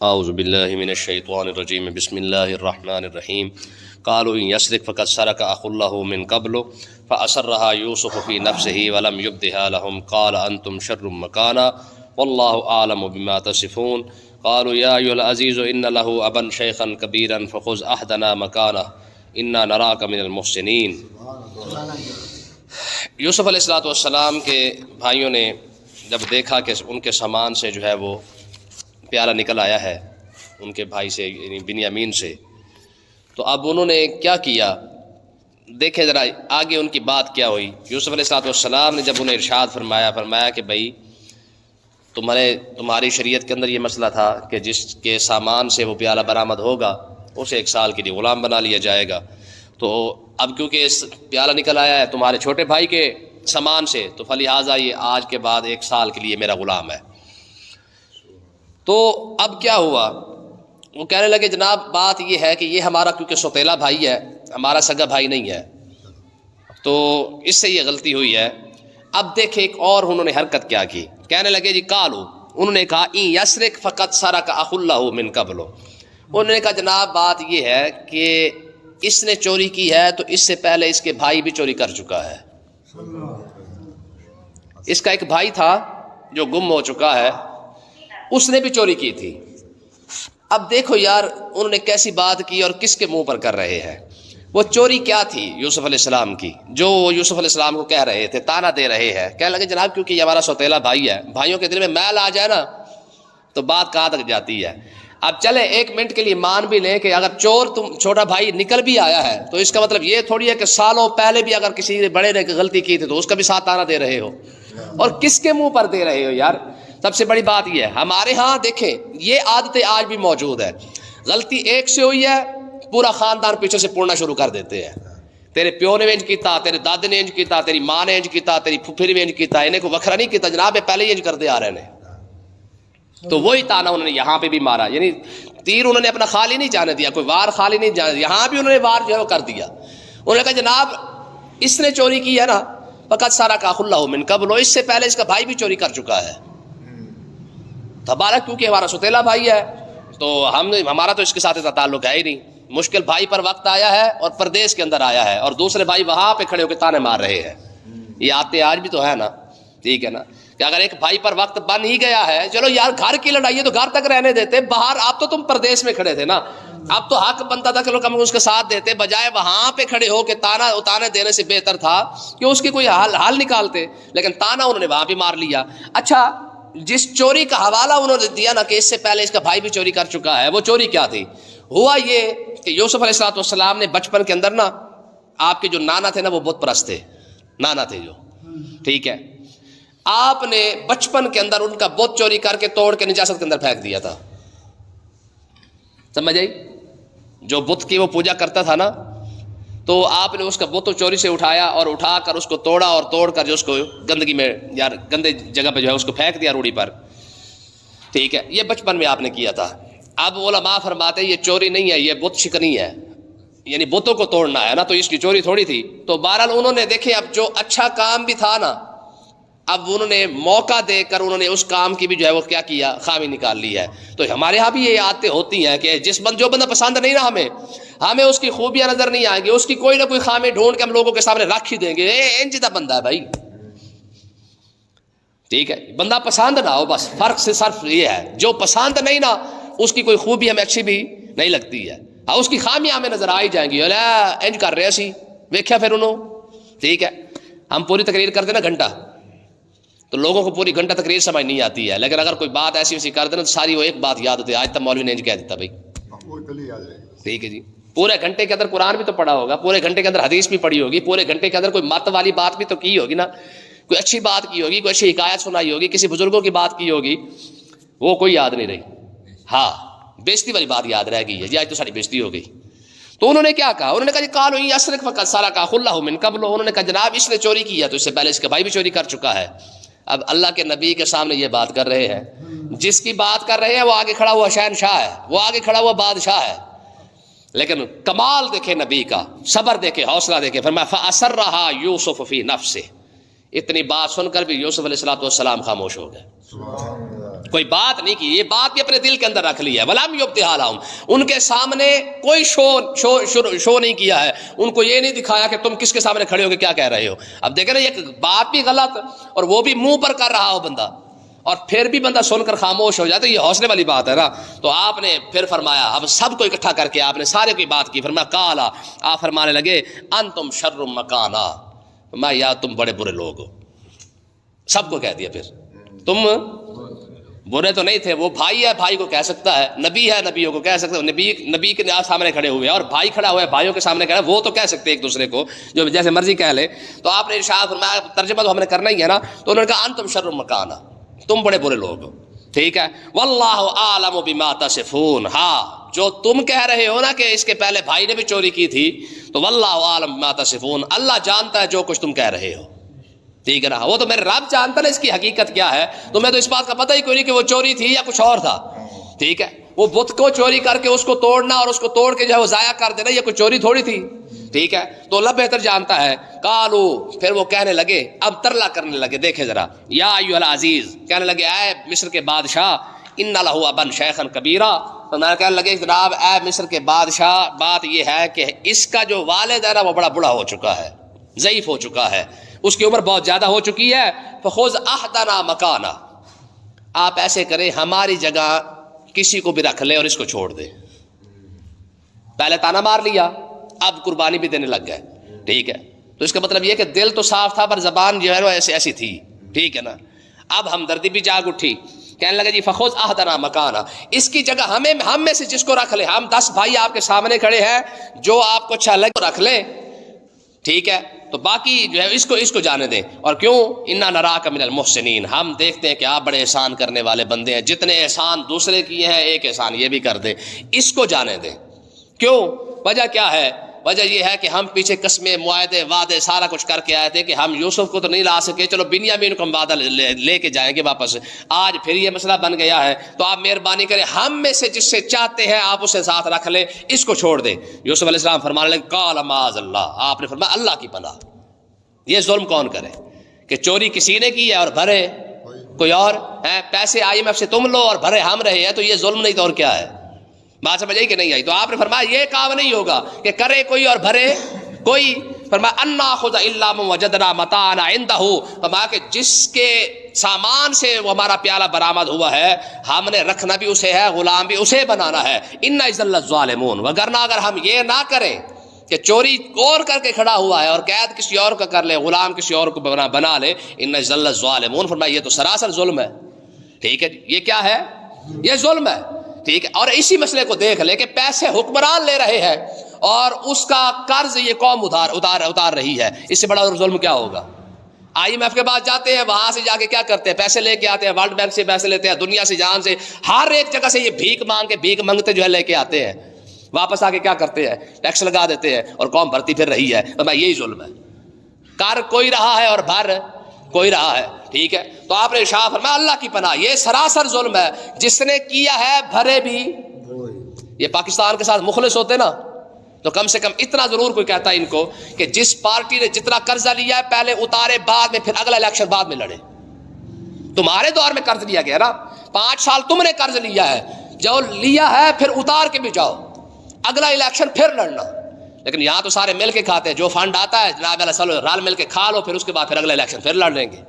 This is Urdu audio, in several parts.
اعوذ باللہ من الشیطان الرجیم بسم اللہ الرحمن الرحیم قالوا ان يسرق فقد سرق اخ له من قبل فأسرها يوسف في نفسه ولم يبدها لهم قال انتم شر مكانا والله اعلم بما تصفون قالوا يا ايها العزيز ان له ابا شيخا كبيرا فخذ احدنا مكانه انا نراك من المحسنين۔ یوسف علیہ السلام کے بھائیوں نے جب دیکھا کہ ان کے سامان سے جو ہے وہ پیالہ نکل آیا ہے ان کے بھائی سے یعنی بنیامین سے، تو اب انہوں نے کیا کیا، دیکھیں ذرا آگے ان کی بات کیا ہوئی۔ یوسف علیہ السلام نے جب انہیں ارشاد فرمایا کہ بھائی تمہاری شریعت کے اندر یہ مسئلہ تھا کہ جس کے سامان سے وہ پیالہ برآمد ہوگا اسے 1 سال کے لیے غلام بنا لیا جائے گا، تو اب کیونکہ پیالہ نکل آیا ہے تمہارے چھوٹے بھائی کے سامان سے، تو فلہٰذا یہ آج کے بعد 1 سال کے لیے میرا غلام ہے۔ تو اب کیا ہوا، وہ کہنے لگے جناب بات یہ ہے کہ یہ ہمارا کیونکہ سوتیلا بھائی ہے، ہمارا سگا بھائی نہیں ہے، تو اس سے یہ غلطی ہوئی ہے۔ اب دیکھیں ایک اور انہوں نے حرکت کیا کی، کہنے لگے جی قالو، انہوں نے کہا ان یسرق فقد سرق اخ له من قبل، انہوں نے کہا جناب بات یہ ہے کہ اس نے چوری کی ہے تو اس سے پہلے اس کے بھائی بھی چوری کر چکا ہے۔ اس کا ایک بھائی تھا جو گم ہو چکا ہے، اس نے بھی چوری کی تھی۔ اب دیکھو یار انہوں نے کیسی بات کی اور کس کے منہ پر کر رہے ہیں۔ وہ چوری کیا تھی یوسف علیہ السلام کی، جو یوسف علیہ السلام کو کہہ رہے تھے، تانا دے رہے ہیں، کہنے لگے جناب کیونکہ یہ ہمارا سوتیلا بھائی ہے، بھائیوں کے دل میں میل آ جائے نا تو بات کہاں تک جاتی ہے۔ اب چلے 1 منٹ کے لیے مان بھی لیں کہ اگر چور تم چھوٹا بھائی نکل بھی آیا ہے تو اس کا مطلب یہ تھوڑی ہے کہ سالوں پہلے بھی اگر کسی بڑے نے غلطی کی تھی تو اس کا بھی ساتھ تانا دے رہے ہو، اور کس کے منہ پر دے رہے ہو یار۔ سب سے بڑی بات یہ ہے ہمارے ہاں دیکھیں یہ عادتیں آج بھی موجود ہے، غلطی ایک سے ہوئی ہے پورا خاندان پیچھے سے پوڑنا شروع کر دیتے ہیں، تیرے پیو نے انج کیتا، تیرے دادے نے انج کیتا، تیری ماں نے انج کیتا، تیری پھپھی نے انج کیتا، انہیں کو وکھرا نہیں کیتا جناب پہلے ہی انج کرتے آ رہے ہیں۔ تو وہی تانا انہوں نے یہاں پہ بھی مارا، یعنی تیر انہوں نے اپنا خالی نہیں جانے دیا، کوئی وار خالی نہیں جانے دیا، یہاں بھی انہوں نے وار جو ہے وہ کر دیا۔ انہوں نے کہا جناب اس نے چوری کی ہے نا فقط سرق اخ له من قبل، اس سے پہلے اس کا بھائی بھی چوری کر چکا ہے۔ ہمارا کیونکہ ہمارا سوتیلا بھائی ہے تو ہمارا تو اس کے ساتھ اتنا تعلق ہے ہی نہیں، مشکل بھائی پر وقت آیا ہے اور پردیس کے اندر آیا ہے اور دوسرے بھائی وہاں پہ کھڑے ہو کے تانے مار رہے ہیں۔ یہ آتے آج بھی تو ہے نا، ٹھیک ہے نا، کہ اگر ایک بھائی پر وقت بن ہی گیا ہے، چلو یار گھر کی لڑائی ہے تو گھر تک رہنے دیتے، باہر اب تو تم پردیس میں کھڑے تھے نا، اب تو حق بنتا تھا کہ لوگ ہم اس کے ساتھ دیتے، بجائے وہاں پہ کھڑے ہو کے تانا اتانے دینے سے بہتر تھا کہ اس کی کوئی حل نکالتے، لیکن تانا انہوں نے وہاں پہ مار لیا۔ اچھا جس چوری کا حوالہ انہوں نے دیا نا کہ اس سے پہلے اس کا بھائی بھی چوری کر چکا ہے، وہ چوری کیا تھی؟ ہوا یہ کہ یوسف علیہ السلام نے بچپن کے اندر نا آپ کے جو نانا تھے نا وہ بت پرست تھے، نانا تھے جو، ٹھیک ہے، آپ نے بچپن کے اندر ان کا بت چوری کر کے توڑ کے نجاست کے اندر پھینک دیا تھا، سمجھ آئی؟ جو بت کی وہ پوجا کرتا تھا نا تو آپ نے اس کا بت چوری سے اٹھایا اور اٹھا کر اس کو توڑا اور توڑ کر جو اس کو گندگی میں یار گندے جگہ پہ جو ہے اس کو پھینک دیا روڑی پر، ٹھیک ہے، یہ بچپن میں آپ نے کیا تھا۔ اب علماء فرماتے ہیں یہ چوری نہیں ہے، یہ بت شکنی ہے، یعنی بتوں کو توڑنا ہے نا، تو اس کی چوری تھوڑی تھی۔ تو بہرحال انہوں نے دیکھے اب جو اچھا کام بھی تھا نا، اب انہوں نے موقع دے کر انہوں نے اس کام کی بھی جو ہے وہ کیا کیا، خامی نکال لی ہے۔ تو ہمارے ہاں بھی یہ عادتیں ہوتی ہیں کہ جو بندہ پسند نہیں نا ہمیں اس کی خوبیاں نظر نہیں آئیں گی، اس کی کوئی نہ کوئی خامی ڈھونڈ کے ہم لوگوں کے سامنے رکھ ہی دیں گے، انجدہ بندہ ہے بھائی، ٹھیک ہے، بندہ پسند نہ ہو، بس فرق سے صرف یہ ہے، جو پسند نہیں نا اس کی کوئی خوبی ہمیں اچھی بھی نہیں لگتی ہے، ہاں اس کی خامیاں ہمیں نظر آئی جائیں گی، انج کر رہے سی ویکھیا پھر انہوں، ٹھیک ہے، ہم پوری تقریر کرتے نا گھنٹہ تو لوگوں کو پوری گھنٹہ تقریر سمجھ نہیں آتی ہے، لیکن اگر کوئی بات ایسی ویسی کر دینا تو ساری وہ ایک بات یاد ہوتی ہے، آج تک مولوی نے انج کہہ دیتا بھائی، ٹھیک ہے جی، پورے گھنٹے کے اندر قرآن بھی تو پڑھا ہوگا، پورے گھنٹے کے اندر حدیث بھی پڑھی ہوگی، پورے گھنٹے کے اندر کوئی مت والی بات بھی تو کی ہوگی نا، کوئی اچھی بات کی ہوگی، کوئی اچھی حکایت سنائی ہوگی، کسی بزرگوں کی بات کی ہوگی، وہ کوئی یاد نہیں رہی، ہاں بیزتی والی بات یاد رہ گئی ہے جی، آج تو ساری بیزتی ہو گئی۔ تو انہوں نے کیا کہا، انہوں نے کہا جی قالوا ان یسرق فقد سرق اخ له من قبل، انہوں نے کہا جناب اس نے چوری کی ہے تو اس سے پہلے اس کا بھائی بھی چوری کر چکا ہے۔ اب اللہ کے نبی کے سامنے یہ بات کر رہے ہیں، جس کی بات کر رہے ہیں وہ آگے کھڑا ہوا شہنشاہ ہے، وہ آگے کھڑا ہوا بادشاہ ہے، لیکن کمال دیکھے نبی کا، صبر دیکھے، حوصلہ دیکھے، فرمایا فَأَسَرَّهَا يُوسُفُ فِي نَفْسِهِ، اتنی بات سن کر بھی یوسف علیہ السلام خاموش ہو گئے۔ کوئی بات نہیں کی، یہ بات بھی اپنے دل کے اندر رکھ لی ہے. ولم یبدھا لہم، ان کے سامنے کوئی شو نہیں کیا ہے، ان کو یہ نہیں دکھایا کہ تم کس کے سامنے کھڑے ہو کے کیا کہہ رہے ہو. اب دیکھیں نا، یہ بات بھی غلط اور وہ بھی منہ پر کر رہا ہو بندہ، اور پھر بھی بندہ سن کر خاموش ہو جاتا ہے. یہ حوصلے والی بات ہے نا. تو آپ نے پھر فرمایا، اب سب کو اکٹھا کر کے آپ نے سارے کی بات کی. فرمایا قالا، آپ فرمانے لگے انتم شر مکانا، میں یا تم بڑے برے لوگ ہو. سب کو کہہ دیا. پھر تم برے تو نہیں تھے، وہ بھائی ہے بھائی کو کہہ سکتا ہے، نبی ہے نبیوں کو کہہ سکتا ہے، نبی کے سامنے کھڑے ہوئے اور بھائی کھڑا ہوا ہے بھائیوں کے سامنے کھڑا ہے، وہ تو کہہ سکتے ایک دوسرے کو جو جیسے مرضی کہہ لے. تو آپ نے ارشاد فرمایا، ترجمہ تو ہم نے کرنا ہی ہے نا. تو انہوں نے کہا انتم شر مکانا، تم بڑے برے لوگ ہو. ٹھیک ہے. واللہ اعلم بما تصفون، ہاں جو تم کہہ رہے ہو نا کہ اس کے پہلے بھائی نے بھی چوری کی تھی، تو واللہ اعلم بما تصفون، اللہ جانتا ہے جو کچھ تم کہہ رہے ہو. ٹھیک ہے نا. وہ تو میرے رب جانتا نا اس کی حقیقت کیا ہے. تمہیں تو اس بات کا پتہ ہی کوئی نہیں کہ وہ چوری تھی یا کچھ اور تھا. ٹھیک ہے. وہ بت کو چوری کر کے اس کو توڑنا اور اس کو توڑ کے جو ہے وہ ضائع کر دینا، یہ کوئی چوری تھوڑی تھی. ٹھیک ہے. تو اللہ بہتر جانتا ہے. قالو، پھر وہ کہنے لگے، اب ترلا کرنے لگے. دیکھیں ذرا، یا ایھا العزیز، کہنے لگے اے مصر کے بادشاہ، ان لہ ابا شیخا کبیرا. تو میں کہنے لگے جناب اے مصر کے بادشاہ، بات یہ ہے کہ اس کا جو والد ہے نا وہ بڑا بوڑھا ہو چکا ہے، ضعیف ہو چکا ہے، اس کی عمر بہت زیادہ ہو چکی ہے. فخذ احدنا مکانا، آپ ایسے کریں ہماری جگہ کسی کو بھی رکھ لے اور اس کو چھوڑ دے. پہلے تانا مار لیا، اب قربانی بھی دینے لگ گئے. ٹھیک ہے. تو اس کا مطلب یہ کہ دل تو صاف تھا پر زبان جو ہے وہ ایسی تھی. ٹھیک ہے نا. اب ہمدردی بھی جاگ اٹھی. کہنے لگے جی فخذ احدنا مکانا، اس کی جگہ ہم میں سے جس کو رکھ لے، ہم 10 بھائی آپ کے سامنے کھڑے ہیں، جو آپ کو اچھا لگے رکھ لے. ٹھیک ہے. تو باقی جو ہے اس کو جانے دیں. اور کیوں؟ انا نراک من المحسنین، ہم دیکھتے ہیں کہ آپ بڑے احسان کرنے والے بندے ہیں، جتنے احسان دوسرے کیے ہیں ایک احسان یہ بھی کر دیں. اس کو جانے دیں. کیوں؟ وجہ کیا ہے؟ وجہ یہ ہے کہ ہم پیچھے قسمیں، معاہدے، وعدے سارا کچھ کر کے آئے تھے کہ ہم یوسف کو تو نہیں لا سکے، چلو بنیامین کو ہم وعدہ لے کے جائیں گے واپس. آج پھر یہ مسئلہ بن گیا ہے، تو آپ مہربانی کریں ہم میں سے جس سے چاہتے ہیں آپ اسے ساتھ رکھ لیں، اس کو چھوڑ دیں. یوسف علیہ السلام فرمانے لگے قال معاذ اللہ، آپ نے فرمایا اللہ کی پناہ، یہ ظلم کون کرے کہ چوری کسی نے کی ہے اور بھرے کوئی اور ہے. پیسے IMF سے تم لو اور بھرے ہم رہے ہیں، تو یہ ظلم نہیں تو اور کیا ہے؟ بات سمجھ آئی کہ نہیں آئی؟ تو آپ نے فرمایا یہ کام نہیں ہوگا کہ کرے کوئی اور بھرے کوئی. فرمایا ان ناخذ الا من وجدنا متاعنا عنده، فرمایا کہ جس کے سامان سے وہ ہمارا پیالہ برآمد ہوا ہے ہم نے رکھنا بھی اسے ہے، غلام بھی اسے بنانا ہے. ان اذا الظالمون، وگرنہ اگر ہم یہ نہ کریں کہ چوری اور کر کے کھڑا ہوا ہے اور قید کسی اور کا کر لے، غلام کسی اور کو بنا لے، ان اذا الظالمون، فرمایا یہ تو سراسر ظلم ہے. ٹھیک ہے. یہ کیا ہے؟ یہ ظلم ہے. ٹھیک ہے. اور اسی مسئلے کو دیکھ لے کہ پیسے حکمران لے رہے ہیں اور اس کا قرض یہ قوم اتار رہی ہے، اس سے بڑا ظلم کیا ہوگا؟ IMF کے پاس جاتے ہیں، وہاں سے جا کے کیا کرتے ہیں؟ پیسے لے کے آتے ہیں، ورلڈ بینک سے پیسے لیتے ہیں، دنیا سے جہان سے ہر ایک جگہ سے یہ بھیک مانگتے جو ہے لے کے آتے ہیں. واپس آ کے کیا کرتے ہیں؟ ٹیکس لگا دیتے ہیں اور قوم بھرتی پھر رہی ہے. تو میں یہی ظلم ہے. کر کوئی رہا ہے اور بھر کوئی رہا ہے. ٹھیک ہے. تو آپ نے ارشاد فرمایا اللہ کی پناہ، یہ سراسر ظلم ہے. جس نے کیا ہے بھرے بھی. یہ پاکستان کے ساتھ مخلص ہوتے نا تو کم سے کم اتنا ضرور کوئی کہتا ہے ان کو کہ جس پارٹی نے جتنا قرضہ لیا ہے پہلے اتارے، بعد میں پھر اگلا الیکشن بعد میں لڑے. تمہارے دور میں قرض لیا گیا نا، 5 سال تم نے قرض لیا ہے، جو لیا ہے پھر اتار کے بھی جاؤ، اگلا الیکشن پھر لڑنا. لیکن یہاں تو سارے مل کے کھاتے ہیں، جو فنڈ آتا ہے جناب اللہ رال مل کے کھا لو، پھر اس کے بعد پھر اگلا الیکشن پھر لڑ لیں گے.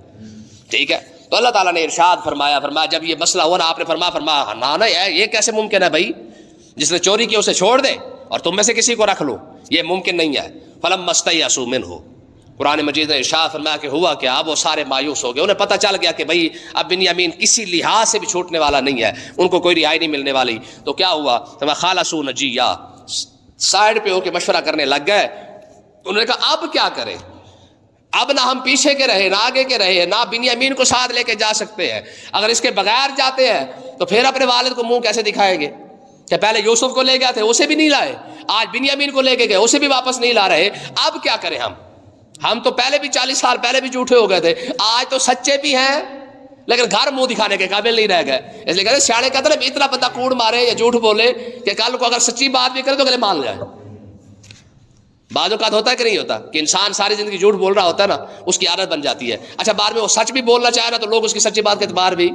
ٹھیک ہے. تو اللہ تعالیٰ نے ارشاد فرمایا جب یہ مسئلہ ہوا نا، آپ نے فرمایا نا یہ کیسے ممکن ہے بھائی؟ جس نے چوری کی اسے چھوڑ دے اور تم میں سے کسی کو رکھ لو، یہ ممکن نہیں ہے. فلما استیئسوا منہ، قرآن مجید نے ارشاد فرمایا کہ ہوا کیا؟ اب وہ سارے مایوس ہو گئے. انہیں پتہ چل گیا کہ بھائی اب بنیامین کسی لحاظ سے بھی چھوٹنے والا نہیں ہے، ان کو کوئی رہائی نہیں ملنے والی. تو کیا ہوا؟ خالصوا نجیہ، سائڈ پہ ہو کے مشورہ کرنے لگ گئے. انہوں نے کہا اب کیا کریں؟ اب نہ ہم پیچھے کے رہے، نہ آگے کے رہے، نہ بنیامین کو ساتھ لے کے جا سکتے ہیں. اگر اس کے بغیر جاتے ہیں تو پھر اپنے والد کو منہ کیسے دکھائیں گے کہ پہلے یوسف کو لے گئے تھے اسے بھی نہیں لائے، آج بنیامین کو لے کے گئے اسے بھی واپس نہیں لا رہے. اب کیا کریں ہم تو پہلے بھی 40 سال پہلے بھی جھوٹے ہو گئے تھے، آج تو سچے بھی ہیں لیکن گھر منہ دکھانے کے قابل نہیں رہ گئے. اس لیے کہتے ہیں سیاڑے کہتے ہیں اتنا بندہ کوڑ مارے یا جھوٹ بولے کہ کل کو اگر سچی بات بھی کرے تو اگلے مان جائے. بعض اوقات ہوتا ہے کہ نہیں ہوتا کہ انسان ساری زندگی جھوٹ بول رہا ہوتا ہے نا، اس کی عادت بن جاتی ہے. اچھا بعد میں وہ سچ بھی بولنا چاہے نا تو لوگ اس کی سچی بات کے اعتبار بھی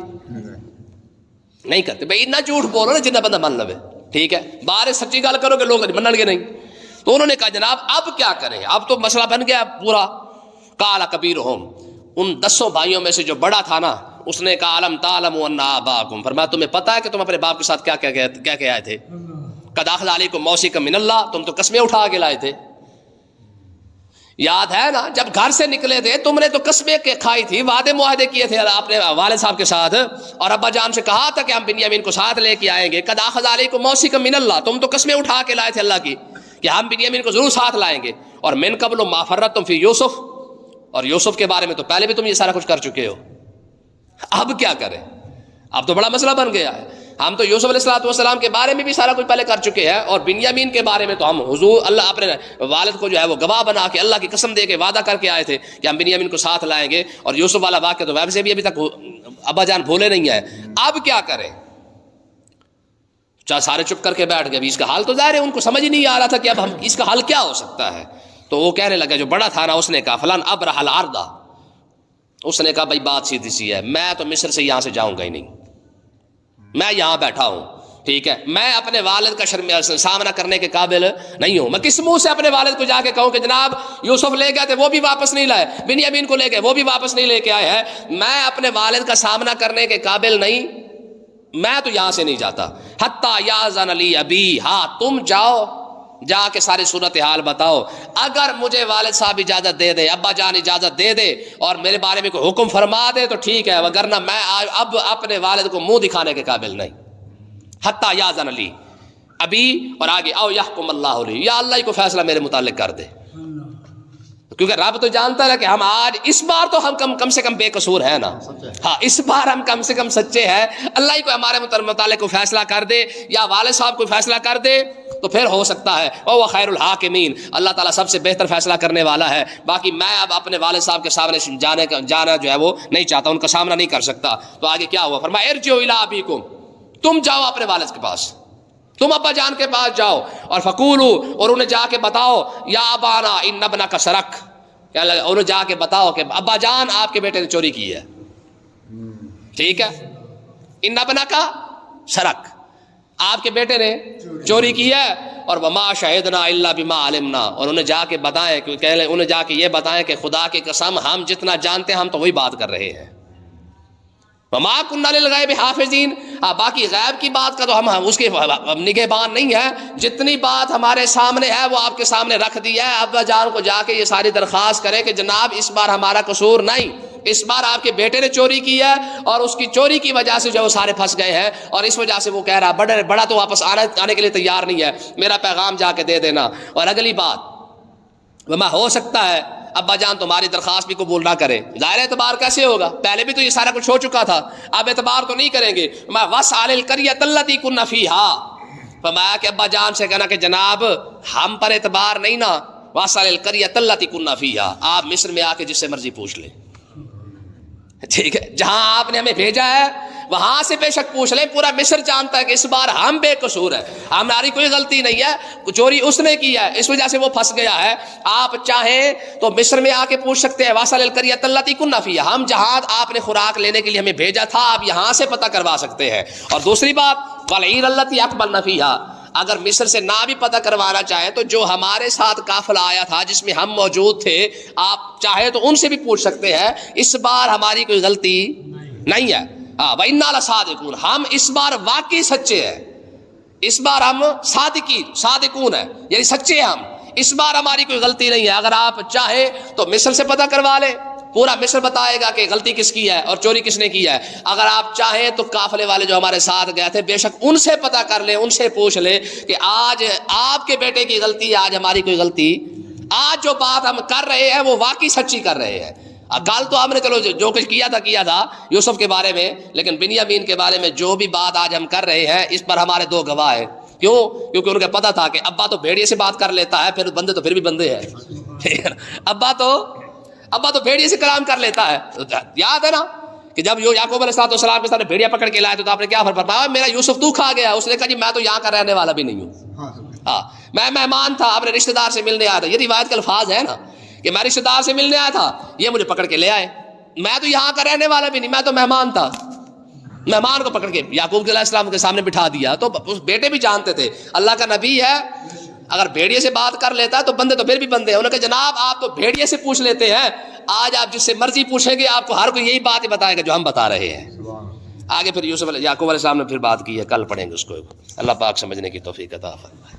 نہیں کرتے. بھائی اتنا جھوٹ بولو نا جتنا بندہ من لوے, ٹھیک ہے, باہر سچی گل کرو کہ لوگ منن گے نہیں. تو انہوں نے کہا جناب اب کیا کریں, اب تو مسئلہ بن گیا پورا. قال کبیرہم, ان 10 بھائیوں میں سے جو بڑا تھا نا, اس نے کہا الم تعلموا ان آباکم, فرمایا تمہیں پتا ہے کہ تم اپنے باپ کے ساتھ کیا کیا آئے تھے. قد اخذ علیکم موثقا من اللہ, تم تو قسمیں اٹھا کے لائے تھے. یاد ہے نا جب گھر سے نکلے تھے تم نے تو قسمیں کھائی تھی, وعدے معاہدے کیے تھے اپنے والد صاحب کے ساتھ, اور ابا جان سے کہا تھا کہ ہم بنیامین کو ساتھ لے کے آئیں گے. قد اخذ علیکم موثقا من اللہ, تم تو قسمیں اٹھا کے لائے تھے اللہ کی کہ ہم بنیامین کو ضرور ساتھ لائیں گے. اور من قبل ما فرطتم فی یوسف, اور یوسف کے بارے میں تو پہلے بھی تم یہ سارا کچھ کر چکے ہو. اب کیا کریں, اب تو بڑا مسئلہ بن گیا ہے. ہم تو یوسف علیہ السلام کے بارے میں بھی سارا کچھ پہلے کر چکے ہیں, اور بنیامین کے بارے میں تو ہم حضور اللہ اپنے والد کو جو ہے وہ گواہ بنا کے اللہ کی قسم دے کے وعدہ کر کے آئے تھے کہ ہم بنیامین کو ساتھ لائیں گے. اور یوسف والا واقعہ تو ویسے بھی ابھی تک ابا جان بھولے نہیں ہے. اب کیا کریں, چاہے سارے چپ کر کے بیٹھ گئے. ابھی اس کا حال تو ظاہر ہے ان کو سمجھ ہی نہیں آ رہا تھا کہ اب ہم اس کا حل کیا ہو سکتا ہے. تو وہ کہنے لگا, جو بڑا تھا نا, اس نے کہا فلان ابرح الارض, اس نے کہا بھائی بات سیدھی سی ہے, میں تو مصر سے یہاں سے جاؤں گا ہی نہیں, میں یہاں بیٹھا ہوں, ٹھیک ہے, میں اپنے والد کا سامنا کرنے کے قابل نہیں ہوں. میں کس منہ سے اپنے والد کو جا کے کہوں کہ جناب یوسف لے گئے تھے وہ بھی واپس نہیں لائے, بنیامین کو لے گئے وہ بھی واپس نہیں لے کے آئے ہیں, میں اپنے والد کا سامنا کرنے کے قابل نہیں, میں تو یہاں سے نہیں جاتا. حتی یاذن لی ابی, ہاں تم جاؤ, جا کے ساری صورتحال بتاؤ, اگر مجھے والد صاحب اجازت دے دے, ابا جان اجازت دے دے اور میرے بارے میں کوئی حکم فرما دے تو ٹھیک ہے, وگرنہ میں اب اپنے والد کو منہ دکھانے کے قابل نہیں. حتی یاذن لی ابی, اور آگے او یحکم اللہ لی, یا اللہ ہی کو فیصلہ میرے متعلق کر دے. کیونکہ رب تو جانتا ہے کہ ہم آج اس بار تو ہم کم سے کم بے قصور ہیں نا, ہاں اس بار ہم کم سے کم سچے ہیں. اللہ ہی کو ہمارے متعلق کو فیصلہ کر دے, یا والد صاحب کو فیصلہ کر دے تو پھر ہو سکتا ہے. وہ خیر الحاکمین, اللہ تعالیٰ سب سے بہتر فیصلہ کرنے والا ہے. باقی میں اب اپنے والد صاحب کے سامنے جانا جو ہے وہ نہیں چاہتا, ان کا سامنا نہیں کر سکتا. تو آگے کیا ہوا, فرمایا ارجعوا الی ابیکم, تم جاؤ اپنے والد کے پاس, تم ابا جان کے پاس جاؤ, اور فقولوا, اور انہیں جا کے بتاؤ, یا ابانا ان ابنک سرق, انہیں جا کے بتاؤ کہ ابا جان آپ کے بیٹے نے چوری کی ہے, ٹھیک ہے, ان ابنک سرق, آپ کے بیٹے نے چوری کی ہے. اور وما شہدنا الا بما علمنا, اور انہیں جا کے بتائیں, انہیں جا کے یہ بتائیں کہ خدا کی قسم ہم جتنا جانتے ہیں ہم تو وہی بات کر رہے ہیں. وما كنا للغیب حافظین, باقی غیب کی بات کا تو ہم اس کے نگہبان نہیں ہے, جتنی بات ہمارے سامنے ہے وہ آپ کے سامنے رکھ دی ہے. ابا جان کو جا کے یہ ساری درخواست کرے کہ جناب اس بار ہمارا قصور نہیں, اس بار آپ کے بیٹے نے چوری کی ہے, اور اس کی چوری کی وجہ سے جو وہ سارے پھنس گئے ہیں, اور اس وجہ سے وہ کہہ رہا بڑا تو واپس آنے کے لیے تیار نہیں ہے, میرا پیغام جا کے دے دینا. اور اگلی بات, وما ہو سکتا ہے ابا جان تمہاری درخواست بھی قبول نہ کرے. ظاہر اعتبار کیسے ہوگا, پہلے بھی تو یہ سارا کچھ ہو چکا تھا, اب اعتبار تو نہیں کریں گے. وَاسْأَلِ الْقَرْيَةَ الَّتِي كُنَّ فِيهَا, فرمایا کہ ابا جان سے کہنا کہ جناب ہم پر اعتبار نہیں نا, وَاسْأَلِ الْقَرْيَةَ الَّتِي كُنَّ فِيهَا, آپ مصر میں آ کے جس سے مرضی پوچھ لیں, ٹھیک ہے, جہاں آپ نے ہمیں بھیجا ہے وہاں سے بے شک پوچھ لیں. پورا مصر جانتا ہے کہ اس بار ہم بے قصور ہیں, ہماری کوئی غلطی نہیں ہے, چوری اس نے کی ہے, اس وجہ سے وہ پھنس گیا ہے. آپ چاہیں تو مصر میں آ کے پوچھ سکتے ہیں, واسل القریۃ التی کنا فیہا, ہم جہاں آپ نے خوراک لینے کے لیے ہمیں بھیجا تھا آپ یہاں سے پتہ کروا سکتے ہیں. اور دوسری بات والعیر التی اقبلنا فیہا, اگر مصر سے نہ بھی پتہ کروانا چاہیں تو جو ہمارے ساتھ قافلہ آیا تھا جس میں ہم موجود تھے, آپ چاہے تو ان سے بھی پوچھ سکتے ہیں, اس بار ہماری کوئی غلطی نہیں ہے. وَإِنَّا لَصَادِقُونَ, ہم اس بار واقعی سچے ہیں, اس بار ہم صادقون ہیں, یعنی سچے ہیں ہم, اس بار ہماری کوئی غلطی نہیں ہے. اگر آپ چاہیں تو مصر سے پتہ کروا لیں, پورا مصر بتائے گا کہ غلطی کس کی ہے اور چوری کس نے کی ہے. اگر آپ چاہیں تو قافلے والے جو ہمارے ساتھ گئے تھے بے شک ان سے پتہ کر لیں, ان سے پوچھ لیں کہ آج آپ کے بیٹے کی غلطی ہے, آج ہماری کوئی غلطی, آج جو بات ہم کر رہے ہیں وہ واقعی سچی کر رہے ہیں. کل تو ہم نے چلو جو کچھ کیا تھا یوسف کے بارے میں, لیکن بنیامین کے بارے میں جو بھی بات آج ہم کر رہے ہیں اس پر ہمارے دو گواہ ہیں. کیوں؟ کیونکہ ان کو پتا تھا کہ ابا تو بھیڑیے سے بات کر لیتا ہے, پھر بندے تو پھر بھی بندے ہیں. ابا تو بھیڑیے سے کلام کر لیتا ہے. یاد ہے نا کہ جب یعقوب علیہ السلام کے ساتھ بھیڑیا پکڑ کے لائے تو آپ نے کیا فرمایا, میرا یوسف تو کھا گیا. اس نے کہا جی میں تو یہاں کا رہنے والا بھی نہیں ہوں, ہاں میں مہمان تھا, اپنے رشتہ دار سے ملنے آیا تھا. یہ روایت کے الفاظ ہے نا کہ میں رشتہ دار سے ملنے آیا تھا, یہ مجھے پکڑ کے لے آئے, میں تو یہاں کا رہنے والا بھی نہیں, میں تو مہمان تھا. مہمان کو پکڑ کے یعقوب علیہ السلام کے سامنے بٹھا دیا. تو اس بیٹے بھی جانتے تھے اللہ کا نبی ہے, اگر بھیڑیے سے بات کر لیتا ہے تو بندے تو پھر بھی بندے ہیں. انہوں نے کہا جناب آپ تو بھیڑیے سے پوچھ لیتے ہیں, آج آپ جس سے مرضی پوچھیں گے آپ کو ہر کوئی یہی بات ہی بتائے گا جو ہم بتا رہے ہیں. آگے پھر یعقوب علیہ السلام نے پھر بات کی ہے, کل پڑھیں گے اس کو. اللہ پاک سمجھنے کی توفیق عطا فرمائے.